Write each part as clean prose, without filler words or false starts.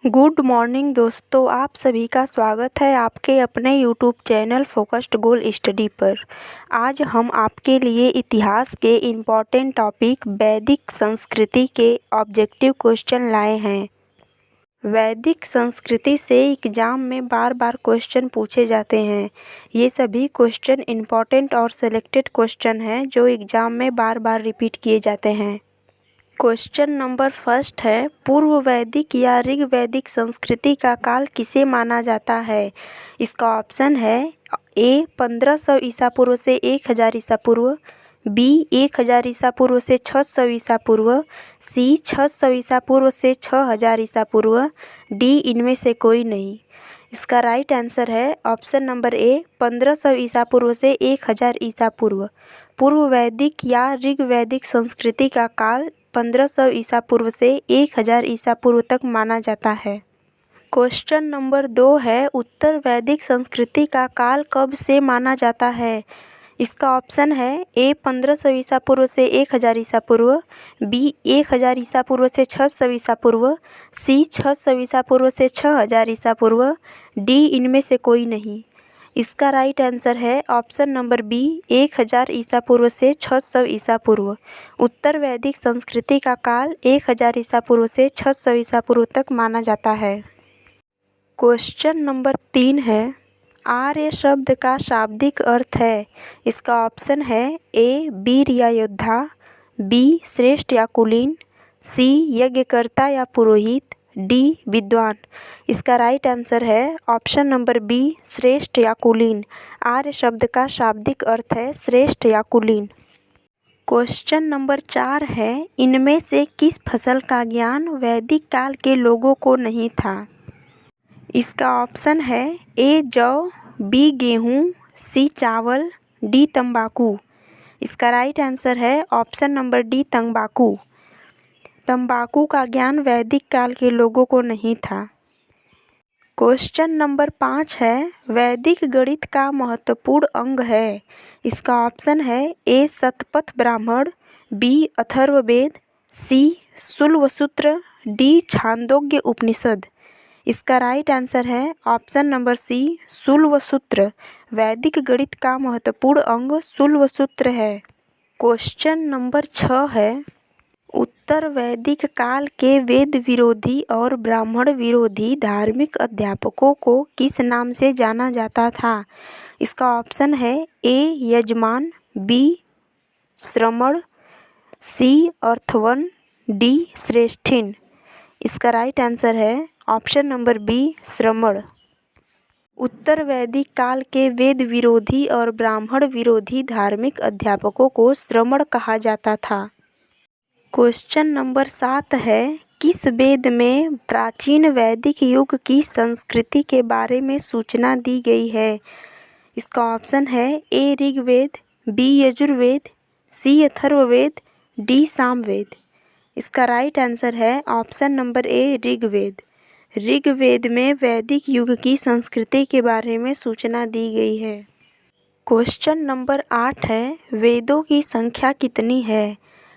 Good morning दोस्तों, आप सभी का स्वागत है आपके अपने यूट्यूब चैनल फोकस्ड गोल स्टडी पर। आज हम आपके लिए इतिहास के इम्पॉर्टेंट टॉपिक वैदिक संस्कृति के ऑब्जेक्टिव क्वेश्चन लाए हैं। वैदिक संस्कृति से एग्ज़ाम में बार बार क्वेश्चन पूछे जाते हैं। ये सभी क्वेश्चन इम्पॉर्टेंट और सिलेक्टेड क्वेश्चन हैं जो एग्ज़ाम में बार बार रिपीट किए जाते हैं। क्वेश्चन नंबर फर्स्ट है, पूर्व वैदिक या ऋग वैदिक संस्कृति का काल किसे माना जाता है? इसका ऑप्शन है ए 1500 ईसा पूर्व से 1000 ईसा पूर्व, बी 1000 ईसा पूर्व से 600 ईसा पूर्व, सी 600 ईसा पूर्व से 6000 ईसा पूर्व, डी इनमें से कोई नहीं। इसका राइट आंसर है ऑप्शन नंबर ए 1500 ईसा पूर्व से 1000 ईसा पूर्व। पूर्व वैदिक या ऋग वैदिक संस्कृति का काल 1500 ईसा पूर्व से 1000 ईसा पूर्व तक माना जाता है। क्वेश्चन नंबर 2 है, उत्तर वैदिक संस्कृति का काल कब से माना जाता है? इसका ऑप्शन है ए 1500 ईसा पूर्व से 1000 ईसा पूर्व, बी 1000 ईसा पूर्व से 600 ईसा पूर्व, सी 600 ईसा पूर्व से 6000 ईसा पूर्व, डी इनमें से कोई नहीं। इसका राइट आंसर है ऑप्शन नंबर बी 1000 ईसा पूर्व से 600 ईसा पूर्व। उत्तर वैदिक संस्कृति का काल 1000 ईसा पूर्व से 600 ईसा पूर्व तक माना जाता है। क्वेश्चन नंबर 3 है, आर्य शब्द का शाब्दिक अर्थ है। इसका ऑप्शन है ए वीर या योद्धा, बी श्रेष्ठ या कुलीन, सी यज्ञकर्ता या पुरोहित, डी विद्वान। इसका राइट आंसर है ऑप्शन नंबर बी श्रेष्ठ या कुलीन। आर्य शब्द का शाब्दिक अर्थ है श्रेष्ठ या कुलीन। क्वेश्चन नंबर 4 है, इनमें से किस फसल का ज्ञान वैदिक काल के लोगों को नहीं था? इसका ऑप्शन है ए जौ, बी गेहूँ, सी चावल, डी तंबाकू। इसका राइट आंसर है ऑप्शन नंबर डी तंबाकू। तंबाकू का ज्ञान वैदिक काल के लोगों को नहीं था। क्वेश्चन नंबर 5 है, वैदिक गणित का महत्वपूर्ण अंग है। इसका ऑप्शन है ए शतपथ ब्राह्मण, बी अथर्ववेद, सी शुल्वसूत्र, डी छांदोग्य उपनिषद। इसका राइट आंसर है ऑप्शन नंबर सी शुल्वसूत्र। वैदिक गणित का महत्वपूर्ण अंग शुल्वसूत्र है। क्वेश्चन नंबर 6 है, उत्तर वैदिक काल के वेद विरोधी और ब्राह्मण विरोधी धार्मिक अध्यापकों को किस नाम से जाना जाता था? इसका ऑप्शन है ए यजमान, बी श्रमण, सी अर्थवन, डी श्रेष्ठिन। इसका राइट आंसर है ऑप्शन नंबर बी श्रमण। उत्तर वैदिक काल के वेद विरोधी और ब्राह्मण विरोधी धार्मिक अध्यापकों को श्रमण कहा जाता था। क्वेश्चन नंबर 7 है, किस वेद में प्राचीन वैदिक युग की संस्कृति के बारे में सूचना दी गई है? इसका ऑप्शन है A Rigveda, B Yajurveda, C Atharvaveda, D Samaveda. इसका राइट आंसर है option number A Rigveda. Rigveda में वैदिक युग की संस्कृति के बारे में सूचना दी गई है। क्वेश्चन नंबर 8 है, वेदों की संख्या कितनी है?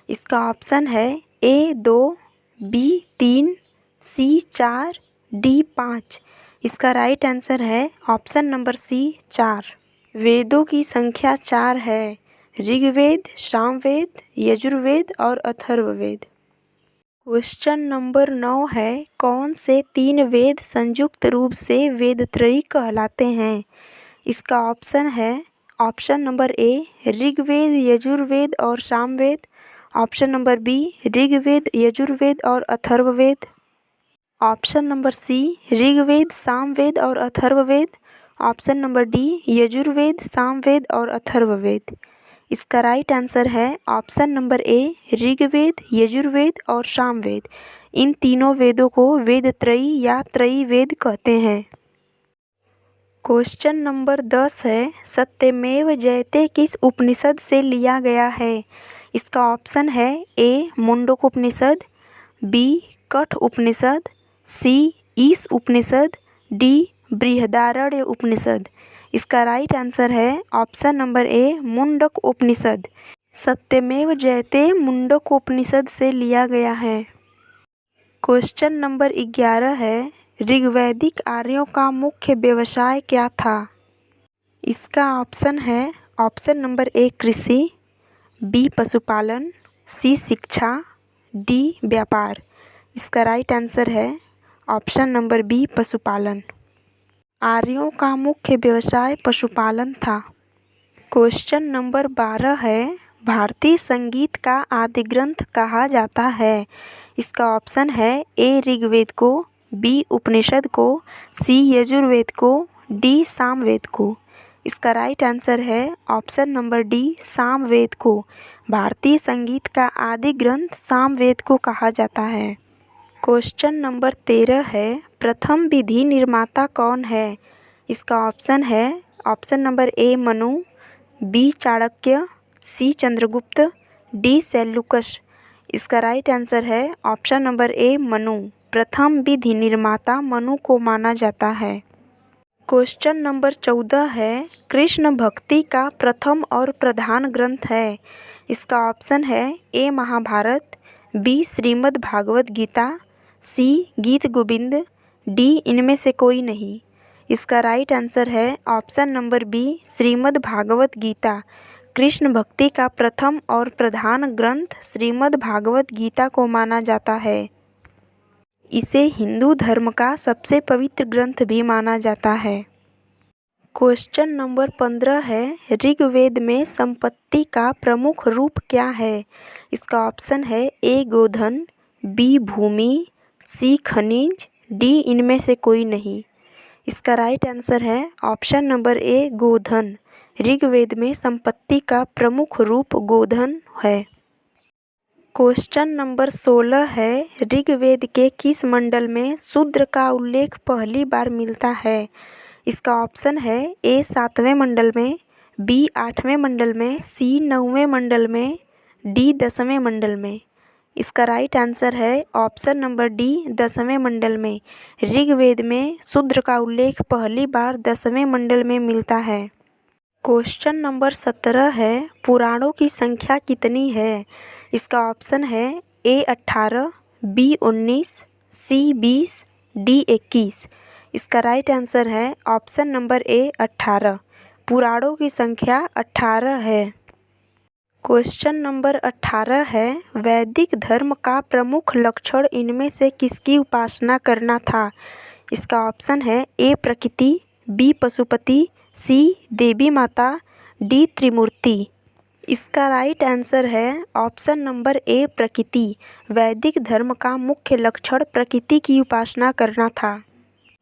इसका ऑप्शन है ए 2, बी 3, सी 4, डी 5। इसका राइट आंसर है ऑप्शन नंबर सी 4। वेदों की संख्या 4 है, ऋग्वेद, सामवेद, यजुर्वेद और अथर्ववेद। क्वेश्चन नंबर 9 है, कौन से 3 वेद संयुक्त रूप से वेदत्रयी कहलाते हैं? इसका ऑप्शन है option number A Rigveda, Yajurveda और Samaveda, option number B Rigveda, Yajurveda और Atharvaveda, option number C Rigveda, Samaveda और Atharvaveda, option number D Yajurveda, Samaveda और अथर्ववेद। इसका राइट आंसर है option number A Rigveda, Yajurveda और सामवेद। इन तीनों वेदों को वेदत्रयी या त्रयी वेद कहते हैं। क्वेश्चन नंबर 10 है, सत्यमेव जयते किस उपनिषद से लिया गया है? इसका ऑप्शन है ए मुंडक उपनिषद, बी कठ उपनिषद, सी ईश उपनिषद, डी बृहदारण्य उपनिषद। इसका राइट आंसर है ऑप्शन नंबर ए मुंडक उपनिषद। सत्यमेव जयते मुंडक उपनिषद से लिया गया है। क्वेश्चन नंबर 11 है, ऋग्वैदिक आर्यों का मुख्य व्यवसाय क्या था? इसका ऑप्शन नंबर ए कृषि, बी पशुपालन, सी शिक्षा, डी व्यापार। इसका राइट आंसर है ऑप्शन नंबर बी पशुपालन। आर्यों का मुख्य व्यवसाय पशुपालन था। क्वेश्चन नंबर 12 है, भारतीय संगीत का आदि ग्रंथ कहा जाता है? इसका ऑप्शन है ए ऋग्वेद को, बी उपनिषद को, सी यजुर्वेद को, डी सामवेद को। इसका राइट आंसर है ऑप्शन नंबर डी सामवेद को। भारतीय संगीत का आदि ग्रंथ सामवेद को कहा जाता है। क्वेश्चन नंबर 13 है, प्रथम विधि निर्माता कौन है? इसका option number A Manu, B Chanakya, C Chandragupta, D Seleucus. इसका राइट आंसर है ऑप्शन नंबर ए मनु। प्रथम विधि निर्माता मनु को माना जाता है। क्वेश्चन नंबर 14 है, कृष्ण भक्ति का प्रथम और प्रधान ग्रंथ है? इसका ऑप्शन है A Mahabharata, B Shrimad Bhagavad Gita, C Geet Govind, D इनमें से कोई नहीं। इसका राइट आंसर है option number B Shrimad Bhagavad Gita. Krishna भक्ति का प्रथम और प्रधान ग्रंथ श्रीमद् भागवत गीता को माना जाता है। इसे हिंदू धर्म का सबसे पवित्र ग्रंथ भी माना जाता है। क्वेश्चन नंबर 15 है, ऋग्वेद में संपत्ति का प्रमुख रूप क्या है? इसका ऑप्शन है ए गोधन, बी भूमि, सी खनिज, डी इनमें से कोई नहीं। इसका राइट आंसर है ऑप्शन नंबर ए गोधन। ऋग्वेद में संपत्ति का प्रमुख रूप गोधन है। क्वेश्चन नंबर 16 है, ऋग्वेद के किस मंडल में शूद्र का उल्लेख पहली बार मिलता है? इसका ऑप्शन है ए 7वें मंडल में, बी 8वें मंडल में, सी 9वें मंडल में, डी 10वें मंडल में। इसका राइट आंसर है ऑप्शन नंबर डी 10वें मंडल में। ऋग्वेद में शूद्र का उल्लेख पहली बार 10वें मंडल में मिलता है। क्वेश्चन नंबर 17 है, पुराणों की संख्या कितनी है? इसका ऑप्शन है ए 18, बी 19, सी 20, डी 21। इसका राइट आंसर है ऑप्शन नंबर ए 18। पुराणों की संख्या 18 है। क्वेश्चन नंबर 18 है, वैदिक धर्म का प्रमुख लक्षण इनमें से किसकी उपासना करना था? इसका ऑप्शन है ए प्रकृति, बी पशुपति, सी देवी माता, डी त्रिमूर्ति। इसका राइट आंसर है ऑप्शन नंबर ए प्रकृति। वैदिक धर्म का मुख्य लक्षण प्रकृति की उपासना करना था।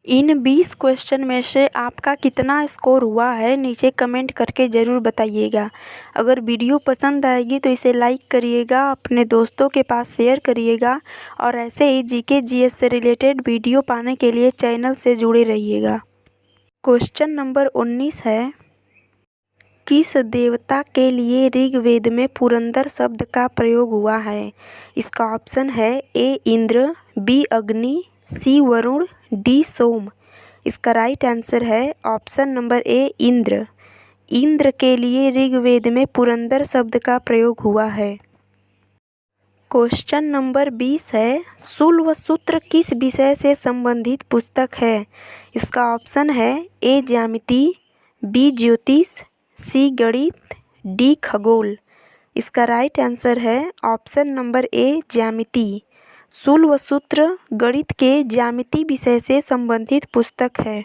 इन 20 क्वेश्चन में से आपका कितना स्कोर हुआ है नीचे कमेंट करके ज़रूर बताइएगा। अगर वीडियो पसंद आएगी तो इसे लाइक करिएगा, अपने दोस्तों के पास शेयर करिएगा और ऐसे ही जीके जीएस से रिलेटेड वीडियो पाने के लिए चैनल से जुड़े रहिएगा। क्वेश्चन नंबर 19 है, किस देवता के लिए ऋग्वेद में पुरंदर शब्द का प्रयोग हुआ है? इसका ऑप्शन है ए इंद्र, बी अग्नि, सी वरुण, डी सोम। इसका राइट आंसर है ऑप्शन नंबर ए इंद्र। इंद्र के लिए ऋग्वेद में पुरंदर शब्द का प्रयोग हुआ है। क्वेश्चन नंबर 20 है, शुल्ब सूत्र किस विषय से संबंधित पुस्तक है? इसका ऑप्शन है ए ज्यामिति, बी ज्योतिष, सी गणित, डी खगोल। इसका राइट आंसर है ऑप्शन नंबर ए ज्यामिति। शुल्ब सूत्र गणित के ज्यामिति विषय से संबंधित पुस्तक है।